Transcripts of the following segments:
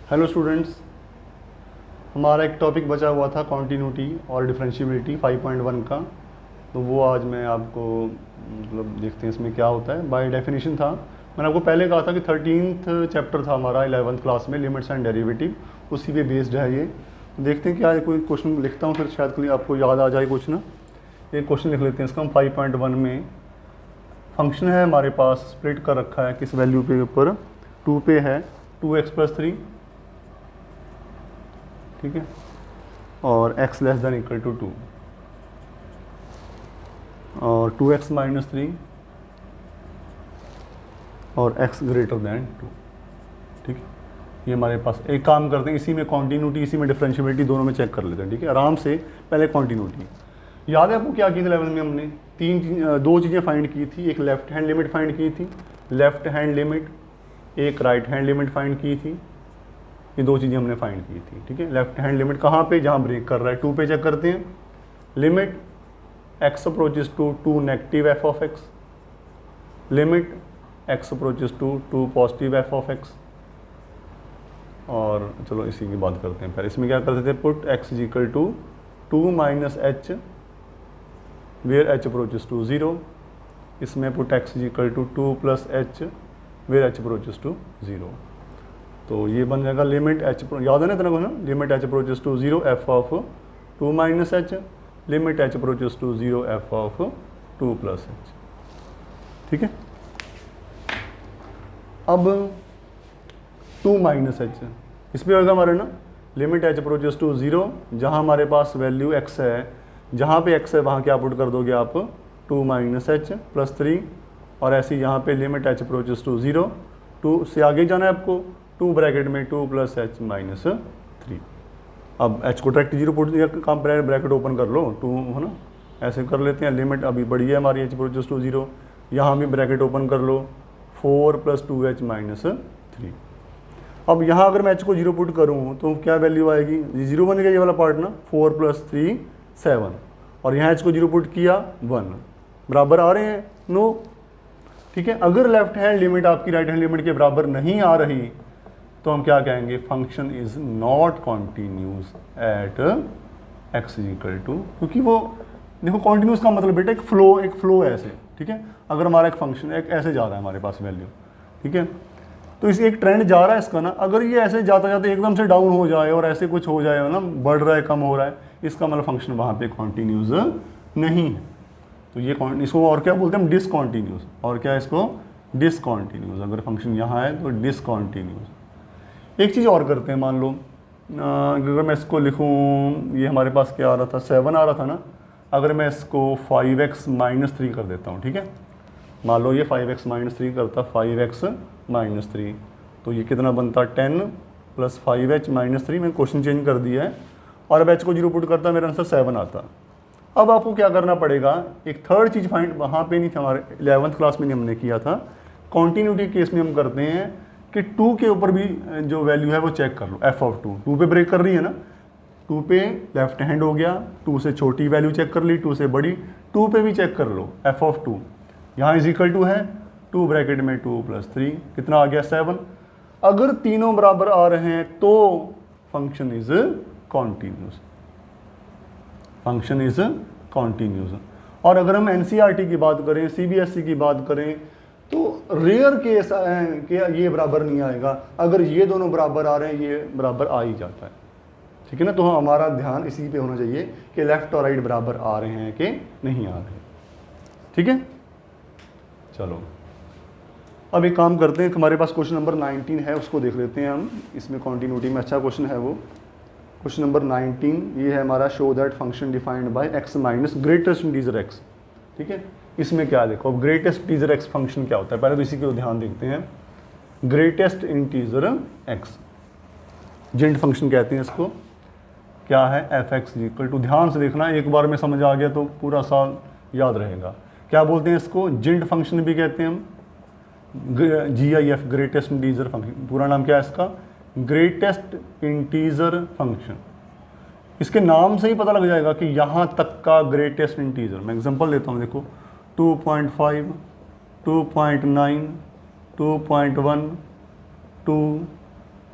Hello students, हमारा एक topic बचा हुआ था कॉन्टीन्यूटी और डिफरेंशियबिलिटी 5.1 का। तो वो आज मैं आपको मतलब देखते हैं इसमें क्या होता है। बाय डेफिनेशन था, मैंने आपको पहले कहा था कि 13th चैप्टर था हमारा 11th क्लास में, लिमिट्स एंड डेरिवेटिव, उसी पे बेस्ड है ये। देखते हैं कि आज कोई क्वेश्चन लिखता हूँ, फिर शायद के लिए आपको याद आ जाए कुछ ना। एक क्वेश्चन लिख लेते हैं इसका हम। 5.1 में फंक्शन है हमारे पास, स्प्लिट कर रखा है किस वैल्यू पे ऊपर, 2 पे है, 2x+3, ठीक है, और x less than equal to 2 और 2x-3 और x ग्रेटर देन 2, ठीक है। ये हमारे पास एक काम करते हैं, इसी में कॉन्टीन्यूटी, इसी में डिफरेंशियबिलिटी दोनों में चेक कर लेते हैं, ठीक है, आराम से। पहले कॉन्टीन्यूटी याद है आपको क्या की थी 11 में? हमने दो चीज़ें फाइंड की थी। एक लेफ्ट हैंड लिमिट फाइंड की थी, लेफ्ट हैंड लिमिट, एक राइट हैंड लिमिट फाइंड की थी। ये दो चीज़ें हमने फाइंड की थी, ठीक है। लेफ्ट हैंड लिमिट कहाँ पे? जहाँ ब्रेक कर रहा है, 2 पे चेक करते हैं। Limit x approaches to 2 negative f of x, limit x approaches to 2 positive f of x। और चलो इसी की बात करते हैं। पहले इसमें क्या करते थे? Put x is equal to 2 minus h where h approaches to 0। इसमें put x is equal to 2 plus h where h approaches to 0। तो ये बन जाएगा लिमिट h, याद है ना इतना को ना, limit h approaches to 0 f of 2 minus h, limit h approaches to 0 f of 2 plus h, ठीक है। अब 2 माइनस h इस पर होगा हमारे ना, लिमिट h अप्रोचेस टू 0, जहाँ हमारे पास वैल्यू x है, जहाँ पे x है वहाँ क्या पुट कर दोगे आप? 2 माइनस h प्लस 3, और ऐसे यहाँ पे लिमिट h अप्रोचेस टू 0, 2 से आगे जाना है आपको, 2 ब्रैकेट में 2 प्लस h माइनस 3। अब h को डायरेक्ट 0 पुट, काम ब्रैकेट ओपन कर लो, 2 है ना, ऐसे कर लेते हैं। लिमिट अभी बढ़ी है हमारी h अप्रोचेस टू 0, यहाँ भी ब्रैकेट ओपन कर लो, 4 प्लस 2h माइनस 3। अब यहाँ अगर मैं h को 0 पुट करूँ तो क्या वैल्यू आएगी? 0 बन गया ये वाला पार्ट ना, 4 प्लस 3 7, और यहाँ h को 0 पुट किया 1, बराबर आ रहे हैं? नो, ठीक है। अगर लेफ्ट हैंड लिमिट आपकी राइट हैंड लिमिट के बराबर नहीं आ रही तो हम क्या कहेंगे? Function is not continuous at x is equal to, क्योंकि वो देखो कॉन्टिन्यूस का मतलब बेटा एक फ्लो है ऐसे, ठीक है। अगर हमारा एक फंक्शन एक ऐसे जा रहा है हमारे पास वैल्यू, ठीक है, तो इस एक ट्रेंड जा रहा है इसका ना, अगर ये ऐसे जाते जाते एकदम से डाउन हो जाए और ऐसे कुछ हो जाए ना, बढ़ रहा है कम हो रहा है, इसका मतलब फंक्शन वहाँ पे कॉन्टिन्यूस नहीं है। तो ये इसको और क्या बोलते हैं हम? डिसकॉन्टिन्यूस। और क्या इसको? डिसकॉन्टिन्यूस। अगर फंक्शन यहाँ है तो डिसकॉन्टिन्यूस। एक चीज़ और करते हैं, मान लो अगर मैं इसको लिखूँ, ये हमारे पास क्या आ रहा था? 7 आ रहा था ना, अगर मैं इसको 5x-3 कर देता हूँ, ठीक है, मान लो ये 5x-3 करता, 5x-3, तो ये कितना बनता? 10 प्लस 5h-3। मैंने क्वेश्चन चेंज कर दिया है, और अब h को 0 पुट करता, मेरा आंसर 7 आता। अब आपको क्या करना पड़ेगा? एक थर्ड चीज़ फाइंड, वहाँ पे नहीं था हमारे 11th क्लास में हमने किया था। कॉन्टीन्यूटी केस में हम करते हैं कि 2 के ऊपर भी जो वैल्यू है वो चेक कर लो, f ऑफ 2, 2 पे ब्रेक कर रही है ना, 2 पे लेफ्ट हैंड हो गया, 2 से छोटी वैल्यू चेक कर ली, 2 से बड़ी, 2 पे भी चेक कर लो, f ऑफ 2 यहाँ इज इक्वल टू है 2 ब्रैकेट में 2 प्लस 3, कितना आ गया? 7। अगर तीनों बराबर आ रहे हैं तो function is continuous, function is continuous. और अगर हम एनसीईआरटी की बात करें, सीबीएसई की बात करें, तो रेयर केस है कि ये बराबर नहीं आएगा। अगर ये दोनों बराबर आ रहे हैं, ये बराबर आ ही जाता है, ठीक है ना। तो हमारा ध्यान इसी पे होना चाहिए कि लेफ्ट और राइट बराबर आ रहे हैं कि नहीं आ रहे, ठीक है। चलो अब एक काम करते हैं, हमारे पास क्वेश्चन नंबर 19 है, उसको देख लेते हैं हम। इसमें कॉन्टीन्यूटी में अच्छा क्वेश्चन है वो। क्वेश्चन नंबर 19 ये है हमारा, show that function defined by x minus greatest integer x, ठीक है। इसमें क्या देखो, अब ग्रेटेस्ट इंटीजर x फंक्शन क्या होता है, पहले तो इसी को ध्यान देखते हैं। ग्रेटेस्ट इंटीजर x, जेंट फंक्शन कहते हैं इसको, क्या है? f(x) इक्वल टू, ध्यान से देखना, एक बार में समझ आ गया तो पूरा साल याद रहेगा। क्या बोलते हैं इसको? जेंट फंक्शन भी कहते हैं हम, GIF, ग्रेटेस्ट इंटीजर फंक्शन। पूरा नाम क्या है इसका? Greatest integer function. इसके नाम से ही पता लग जाएगा कि यहाँ तक का ग्रेटेस्ट इंटीजर। मैं एग्जांपल लेता हूँ, देखो 2.5, 2.9, 2.1, 2,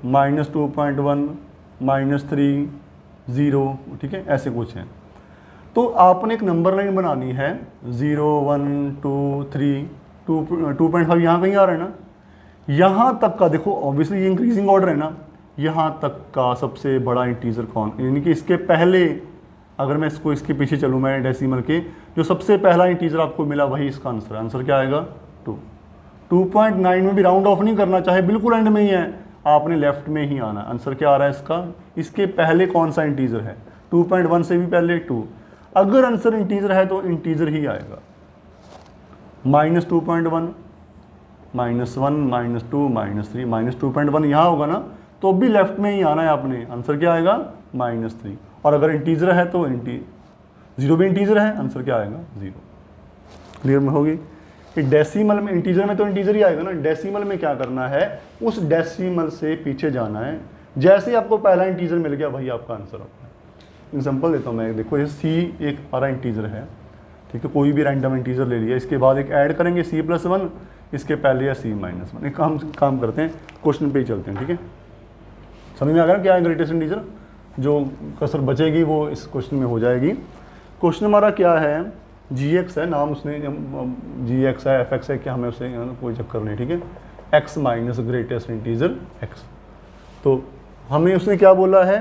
-2.1 -3 0, ठीक है, ऐसे कुछ हैं। तो आपने एक नंबर लाइन बनानी है 0 1 2 3 2.5 यहाँ कहीं आ रहा है ना, यहाँ तक का देखो ऑब्वियसली ये इंक्रीजिंग ऑर्डर है ना, यहाँ तक का सबसे बड़ा इंटीजर कौन, यानी कि इसके पहले अगर मैं इसको इसके पीछे चलूँ मैं डेसिमल के, जो सबसे पहला इंटीजर आपको मिला वही इसका आंसर है। आंसर क्या आएगा 2। 2.9 में भी राउंड ऑफ नहीं करना, चाहे बिल्कुल एंड में ही है, आपने लेफ्ट में ही आना। आंसर क्या आ रहा है इसका, इसके पहले कौन सा इंटीजर है, 2.1 से भी पहले 2। अगर आंसर इंटीजर है तो इंटीजर ही आएगा। -2.1 -1 -2 -3 -2.1 यहाँ होगा ना, तो भी लेफ्ट में ही आना है आपने। आंसर क्या आएगा -3। और अगर इंटीजर है तो जीरो भी इंटीजर है, आंसर क्या आएगा 0। क्लियर में होगी कि डेसिमल में, इंटीजर में तो इंटीजर ही आएगा ना, डेसिमल में क्या करना है, उस डेसिमल से पीछे जाना है। जैसे ही आपको पहला इंटीजर मिल गया वही आपका आंसर होगा। एग्जांपल देता हूँ मैं, देखो ये सी एक हमारा इंटीजर है, ठीक है, कोई भी रैंडम इंटीजर ले लिया, इसके बाद एक ऐड करेंगे c+1, इसके पहले या c-1। एक काम करते हैं, क्वेश्चन पे ही चलते हैं, ठीक है। समझ में आ गया क्या है ग्रेटेस्ट इंटीजर, जो कसर बचेगी वो इस क्वेश्चन में हो जाएगी। क्वेश्चन हमारा क्या है, gx है, नाम उसने gx है, fx है, क्या हमें उसे कोई चक्कर नहीं, ठीक है, x minus greatest integer x। तो हमें उसने क्या बोला है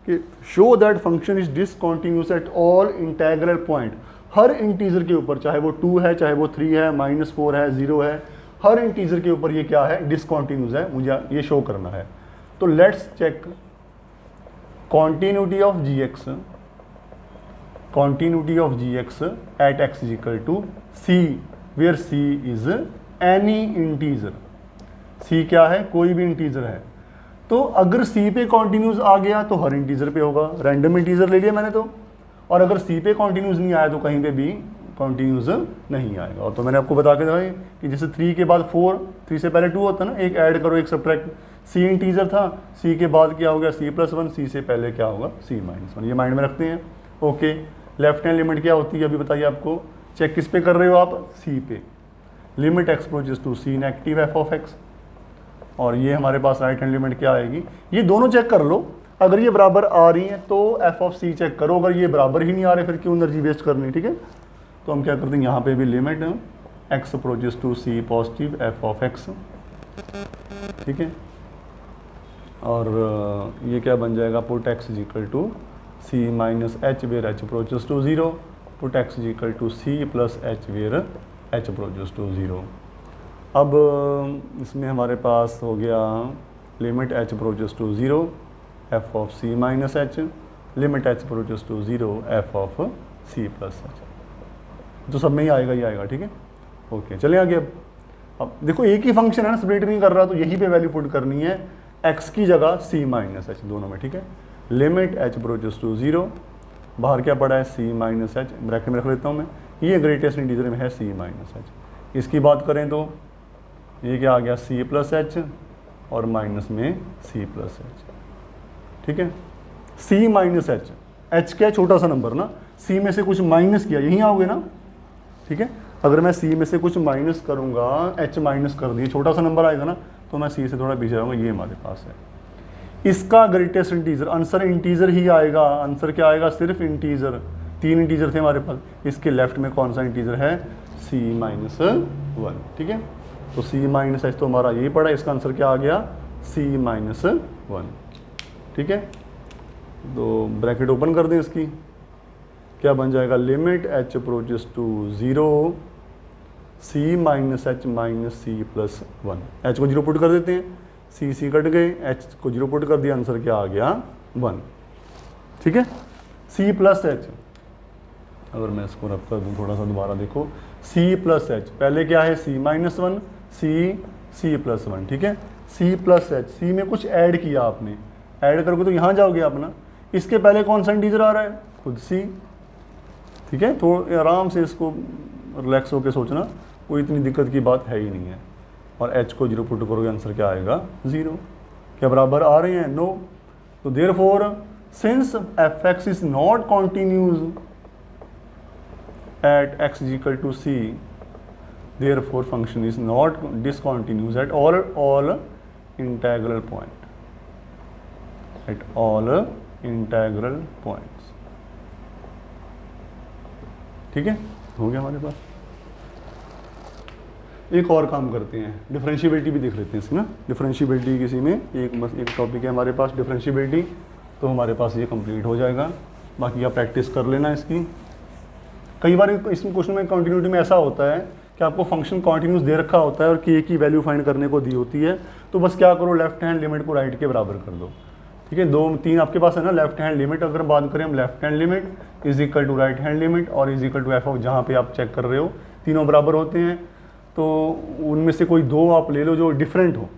कि show that function is discontinuous eight all integral point. Her integer के ऊपर, चाहे वो 2 है, चाहे वो 3 है, -4 है, 0 है, हर इंटीजर के ऊपर ये क्या है, डिसकंटिन्यूअस है, मुझे ये शो करना है। तो let's check continuity of gx at x is equal to c, where c is any integer। c क्या है, कोई भी इंटीजर है। तो अगर c पे कॉन्टिन्यूस आ गया तो हर इंटीजर पे होगा, रैंडम इंटीजर ले लिया मैंने तो, और अगर c पे कॉन्टिन्यूस नहीं आया तो कहीं पे भी कॉन्टिन्यूस नहीं आएगा। और तो मैंने आपको बता के दिखाया कि जैसे 3 के बाद 4, 3 से पहले 2 होता है ना, एक ऐड करो एक सब्ट्रैक्ट, c इंटीजर था, c के बाद क्या हो गया c+1, c से पहले क्या होगा c-1, ये माइंड में रखते हैं। ओके, लेफ्ट हैंड लिमिट क्या होती है अभी बताइए आपको, चेक किस पे कर रहे हो आप, c पे, limit x approaches to c negative f(x), और ये हमारे पास राइट हैंड लिमिट क्या आएगी, ये दोनों चेक कर लो। अगर ये बराबर आ रही हैं तो f(c) चेक करो, अगर ये बराबर ही नहीं आ रहे फिर क्यों एनर्जी वेस्ट करनी, ठीक है। तो हम क्या करते हैं, यहाँ पे भी limit x approaches to c positive f(x), ठीक है, और ये क्या बन जाएगा, put x is equal to c minus h where h approaches to 0, put x is equal to c plus h where h approaches to 0। अब इसमें हमारे पास हो गया limit h approaches to 0 f of c minus h, limit h approaches to 0 f of c plus h। तो सब में ही आएगा, ये आएगा, ठीक है। ओके, चले आगे। अब देखो एक ही फंक्शन है ना, सेपरेट नहीं कर रहा, तो यहीं पे वैल्यू पुट करनी है, x की जगह c माइनस h दोनों में, ठीक है। लिमिट h अप्रोचेस टू 0, बाहर क्या पड़ा है c माइनस h, ब्रैकेट में रख लेता हूँ मैं, ये ग्रेटेस्ट इंटीजर में है c माइनस h। इसकी बात करें तो ये क्या आ गया c प्लस h और माइनस में c प्लस h, ठीक है। c माइनस h, h क्या छोटा सा नंबर ना, c में से कुछ माइनस किया यहीं आओगे ना, ठीक है। अगर मैं c में से कुछ माइनस करूँगा, h माइनस कर दिए, छोटा सा नंबर आएगा ना, तो मैं c से थोड़ा पीछे आऊँगा, ये हमारे पास है। इसका ग्रेटेस्ट इंटीजर, आंसर इंटीजर ही आएगा, आंसर क्या आएगा, सिर्फ इंटीजर, 3 इंटीजर थे हमारे पास, इसके लेफ्ट में कौन सा इंटीजर है, c माइनस 1, ठीक है। तो c माइनस h तो हमारा यही पड़ा, इसका आंसर क्या आ गया, c माइनस 1, ठीक है। तो ब्रैकेट ओपन कर दें, इसकी क्या बन जाएगा, limit h approaches to 0 c minus h minus c plus 1, h को 0 पुट कर देते हैं, c कट गए, h को 0 पुट कर दिया, आंसर क्या आ गया 1, ठीक है। c प्लस h, अगर मैं इसको रब कर दूँ थोड़ा सा दोबारा देखो, c प्लस h, पहले क्या है c माइनस 1, c प्लस 1, ठीक है। c प्लस h, c में कुछ ऐड किया आपने, ऐड करोगे तो यहाँ जाओगे अपना, इसके पहले कौन सा इंटीजर आ रहा है, खुद c, ठीक है। तो आराम से इसको रिलैक्स होकर सोचना, कोई इतनी दिक्कत की बात है ही नहीं है। और h को 0 पुट करोगे, आंसर क्या आएगा 0। क्या बराबर आ रहे हैं, नो। तो therefore since f(x) is not continuous at x is equal to c, therefore function is not discontinuous at all integral point. At all integral points. ठीक है, हो गया हमारे पास। एक और काम करते हैं, डिफरेंशिएबिलिटी भी देख लेते हैं इसकी ना। डिफरेंशिएबिलिटी किसी में एक टॉपिक है हमारे पास डिफरेंशिएबिलिटी, तो हमारे पास ये कंप्लीट हो जाएगा। बाकी आप प्रैक्टिस कर लेना इसकी। कई बार इसमें क्वेश्चन में कंटिन्यूटी में ऐसा होता है कि आपको फंक्शन कॉन्टिन्यूस दे रखा होता है और के की वैल्यू फाइंड करने को दी होती है, तो बस क्या करो, लेफ्ट हैंड लिमिट को राइट के बराबर कर दो। ठीक है, 2 3 आपके पास है ना लेफ्ट हैंड लिमिट। अगर बात करें हम left hand limit is equal to right hand limit और is equal to F of, जहाँ पे आप चेक कर रहे हो तीनों बराबर होते हैं, तो उनमें से कोई 2 आप ले लो जो डिफरेंट हो।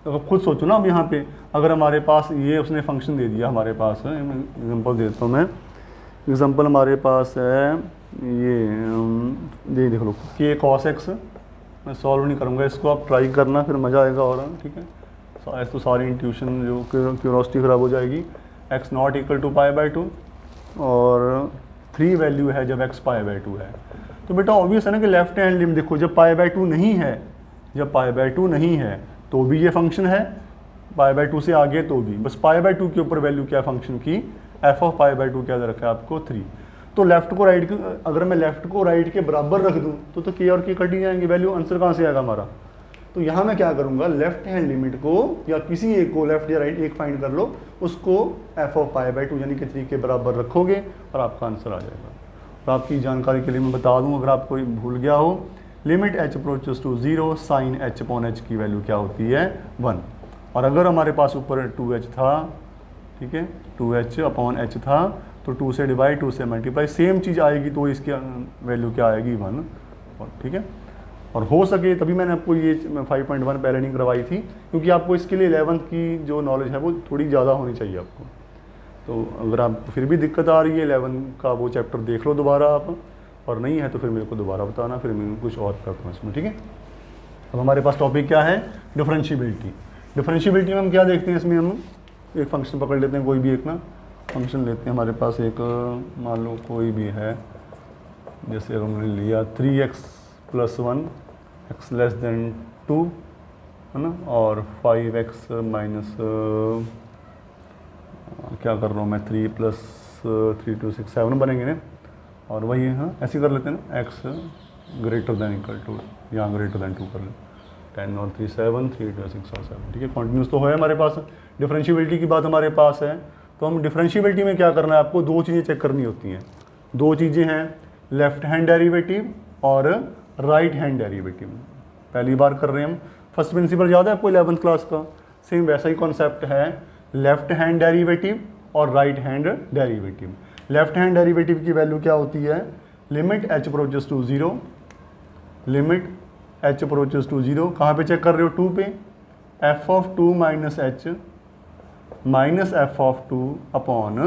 तो खुद सोचो ना, अब यहाँ पे अगर हमारे पास ये उसने फंक्शन दे दिया, हमारे पास है, एग्जांपल देता हूँ मैं। एग्जांपल हमारे पास है ये देख लो के कॉस एक्स। मैं सॉल्व नहीं करूँगा इसको, आप ट्राई करना, फिर मज़ा आएगा। और ठीक है, ऐसे तो सारी इंट्यूशन जो क्यूरोसिटी ख़राब हो जाएगी। X not equal to pi by 2 और 3 वैल्यू है जब एक्स पाई बाई 2 है। तो बेटा ऑब्वियस है ना कि लेफ्ट हैंड लिमिट देखो, जब पाई बाई 2 नहीं है, जब पाई बाई 2 नहीं है तो भी ये फंक्शन है, पाई बाई 2 से आगे तो भी। बस पाई बाई 2 के ऊपर वैल्यू क्या फंक्शन की, एफ ऑफ पाई बाई 2 क्या दे रखा है आपको 3। तो लेफ्ट को राइट, अगर मैं लेफ्ट को राइट के बराबर रख दूं तो के और के कट ही जाएंगे, वैल्यू आंसर कहाँ से आएगा हमारा। तो यहाँ मैं क्या करूँगा, लेफ्ट हैंड लिमिट को या किसी एक को, लेफ्ट या राइट एक फाइंड कर लो, उसको एफ ऑफ पाई बाई 2 यानी कि 3 के बराबर रखोगे और आपका आंसर आ जाएगा। तो आपकी जानकारी के लिए मैं बता दूँ, अगर आप कोई भूल गया हो, limit h approaches to 0 sine h upon h की वैल्यू क्या होती है 1। और अगर हमारे पास ऊपर 2h था, ठीक है, 2h अपॉन h था, तो 2 से डिवाइड 2 से मल्टीप्लाई सेम चीज़ आएगी, तो इसकी वैल्यू क्या आएगी 1। और ठीक है, और हो सके तभी मैंने आपको ये 5.1 पहले नहीं करवाई थी, क्योंकि आपको इसके लिए 11th की जो नॉलेज है वो थोड़ी ज़्यादा होनी चाहिए आपको। तो अगर आपको फिर भी दिक्कत आ रही है 11 का वो चैप्टर देख लो दोबारा आप, और नहीं है तो फिर मेरे को दोबारा बताना, फिर मैं कुछ और करता हूँ इसमें। ठीक है, अब हमारे पास टॉपिक क्या है, डिफरेंशिएबिलिटी। डिफरेंशिएबिलिटी में हम क्या देखते हैं, इसमें हम एक फंक्शन पकड़ लेते हैं, कोई भी एक ना फंक्शन लेते हैं। हमारे पास एक मान लो कोई भी है, जैसे अगर हमने लिया 3x + 1 x लेस देन 2 है ना, और 5x माइनस क्या कर रहा हूँ मैं 3 + 3 2 6 7 बनेंगे ना, और वही हाँ ऐसे कर लेते हैं ना, x greater than equal to, यहाँ ग्रेटर देन 2 कर लें, 10 और 3 7 3 2 6 और 7। ठीक है, कॉन्टिन्यूस तो है हमारे पास। डिफरेंशिएबिलिटी की बात हमारे पास है, तो हम डिफरेंशिएबिलिटी में क्या करना है, आपको 2 चीज़ें चेक करनी होती हैं। 2 चीज़ें हैं, लेफ्ट हैंड डेरिवेटिव और राइट हैंड डेरिवेटिव। पहली बार कर रहे हैं हम, फर्स्ट प्रिंसिपल याद है आपको 11th क्लास का, सेम वैसा ही कॉन्सेप्ट है, लेफ्ट हैंड डेरिवेटिव और right hand derivative. Left hand derivative की वैल्यू क्या होती है, limit h approaches to 0, limit h approaches to 0, कहाँ पे चेक कर रहे हो 2 पे, f of 2 minus h minus F of 2 upon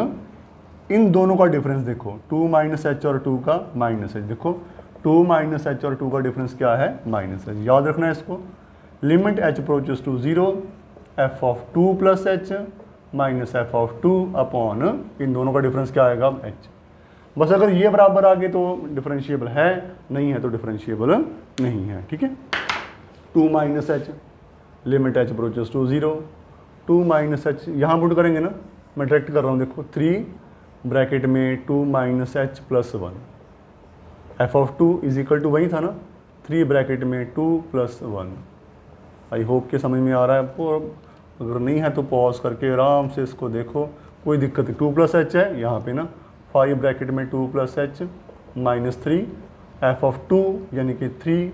इन दोनों का डिफरेंस देखो, 2 माइनस एच और 2 का माइनस एच, देखो 2 माइनस एच और 2 का डिफरेंस क्या है माइनस एच, याद रखना है इसको। Limit h approaches to 0 F of 2 plus H minus F of 2 upon इन दोनों का डिफरेंस क्या आएगा h। बस अगर ये बराबर आ गए तो डिफरेंशिएबल है, नहीं है तो डिफरेंशिएबल नहीं है। ठीक है, 2 minus h, limit h approaches to 0, 2 minus h यहाँ पुट करेंगे ना, मैं डायरेक्ट कर रहा हूँ देखो, 3 ब्रैकेट में 2 minus h plus 1, f of 2 is equal to वही था ना, 3 ब्रैकेट में 2 प्लस 1। आई होप के समझ में आ रहा है आपको, अगर नहीं है तो पॉज करके आराम से इसको देखो, कोई दिक्कत नहीं। 2 प्लस एच है यहाँ पे ना, 5 ब्रैकेट में 2 plus H minus 3, F of 2 यानी कि 3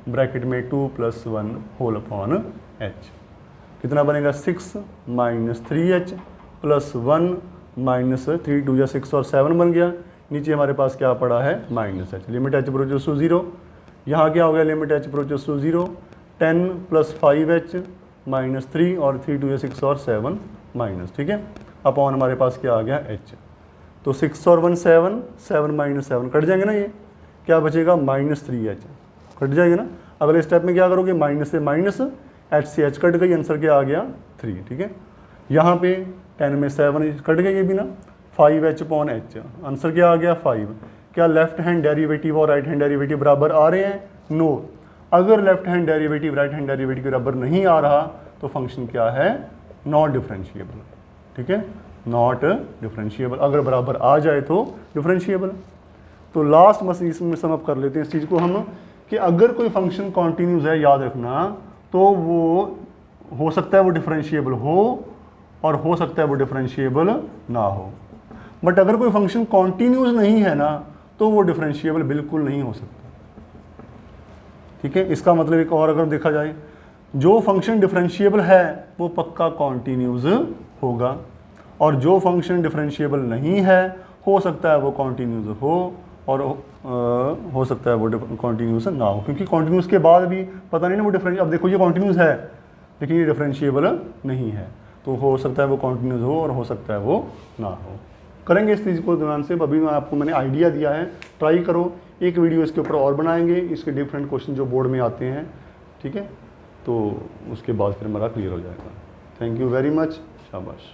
ब्रैकेट में 2 प्लस 1 होल अपॉन एच, कितना बनेगा 6 माइनस 3h प्लस 1 माइनस 3 2 या 6 और 7 बन गया। नीचे हमारे पास क्या पड़ा है minus h, limit h approaches to 0, यहाँ क्या हो गया limit h approaches to 0, 10 plus 5h minus 3 और 3 2 या 6 और 7 माइनस, ठीक है, अपॉन हमारे पास क्या आ गया h। तो 6 और 1 7, 7 माइनस 7 कट जाएंगे ना, ये क्या बचेगा माइनस 3h कट जाएगा ना। अगले स्टेप में क्या करोगे, माइनस से माइनस, h से h कट गई, आंसर क्या आ गया 3। ठीक है, यहाँ पे 10 में 7 कट गई ये भी ना, 5h अपॉन h, आंसर क्या आ गया 5। क्या लेफ्ट हैंड डेरिवेटिव और राइट हैंड डेरिवेटिव बराबर आ रहे हैं, नो। अगर left hand derivative right hand derivative बराबर नहीं आ रहा तो फंक्शन क्या है, नॉट डिफरेंशिएबल। ठीक है, नॉट डिफरेंशिएबल। अगर बराबर आ जाए तो डिफरेंशिएबल। तो लास्ट बस इसमें सम अप कर लेते हैं इस चीज़ को हम, कि अगर कोई फंक्शन कॉन्टीन्यूस है, याद रखना, तो वो हो सकता है वो डिफरेंशिएबल हो और हो सकता है वो डिफरेंशिएबल ना हो। बट अगर कोई फंक्शन कॉन्टीन्यूस नहीं है ना, तो वो डिफरेंशिएबल बिल्कुल नहीं हो सकता। ठीक है, इसका मतलब एक और अगर देखा जाए, जो फंक्शन डिफरेंशिएबल है वो पक्का कॉन्टीन्यूस होगा, और जो फंक्शन डिफरेंशिएबल नहीं है हो सकता है वो कॉन्टीन्यूस हो और हो सकता है वो कॉन्टीन्यूस ना हो, क्योंकि कॉन्टीन्यूस के बाद भी पता नहीं ना वो डिफरेंस। अब देखो ये कॉन्टीन्यूस है लेकिन ये डिफरेंशिएबल नहीं है, तो हो सकता है वो कॉन्टीन्यूस हो और हो सकता है वो ना हो। करेंगे इस चीज़ को ध्यान से। अभी मैंने आइडिया दिया है, ट्राई करो। एक वीडियो इसके ऊपर और बनाएंगे, इसके डिफरेंट क्वेश्चन जो बोर्ड में आते हैं, ठीक है, तो उसके बाद फिर हमारा क्लियर हो जाएगा। थैंक यू वेरी मच, शाबाश।